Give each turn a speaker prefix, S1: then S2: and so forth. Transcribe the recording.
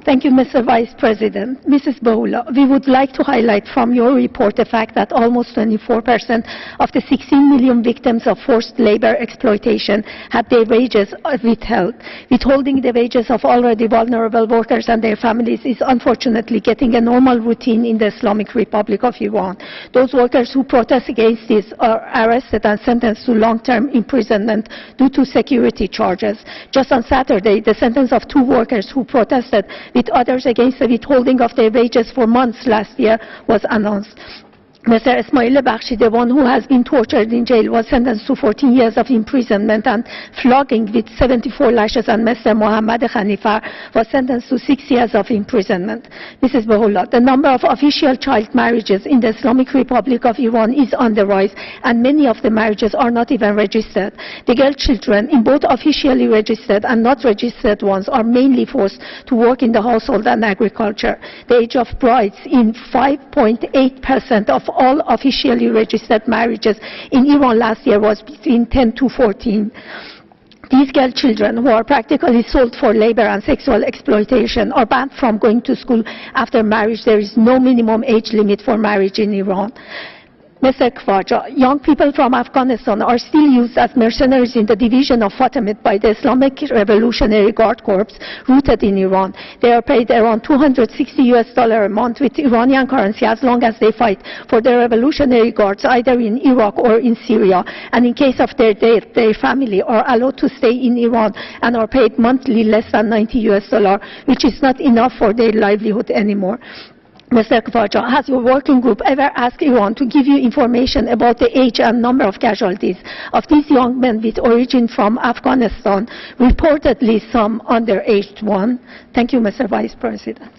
S1: Thank you, Mr. Vice President. Mrs. Boula, we would like to highlight from your report the fact that almost 24% of the 16 million victims of forced labor exploitation had their wages withheld. Withholding the wages of already vulnerable workers and their families is unfortunately getting a normal routine in the Islamic Republic of Iran. Those workers who protest against this are arrested and sentenced to long-term imprisonment due to security charges. Just on Saturday, the sentence of 2 workers who protested with others against the withholding of their wages for months last year was announced. Mr. Ismail Bakhshi, the one who has been tortured in jail, was sentenced to 14 years of imprisonment and flogging with 74 lashes, and Mr. Mohammad Khanifar was sentenced to 6 years of imprisonment. Mrs. Bahullah, the number of official child marriages in the Islamic Republic of Iran is on the rise, and many of the marriages are not even registered. The girl children in both officially registered and not registered ones are mainly forced to work in the household and agriculture. The age of brides in 5.8% of all officially registered marriages in Iran last year was between 10 to 14. These girl children, who are practically sold for labor and sexual exploitation, are banned from going to school after marriage. There is no minimum age limit for marriage in Iran. Mr. Khwaja, young people from Afghanistan are still used as mercenaries in the division of Fatimid by the Islamic Revolutionary Guard Corps rooted in Iran. They are paid around $260 a month with Iranian currency as long as they fight for the Revolutionary Guards either in Iraq or in Syria. And in case of their death, their family are allowed to stay in Iran and are paid monthly less than $90, which is not enough for their livelihood anymore. Mr. Khwaja, has your working group ever asked Iran to give you information about the age and number of casualties of these young men with origin from Afghanistan, reportedly some under age 1? Thank you, Mr. Vice President.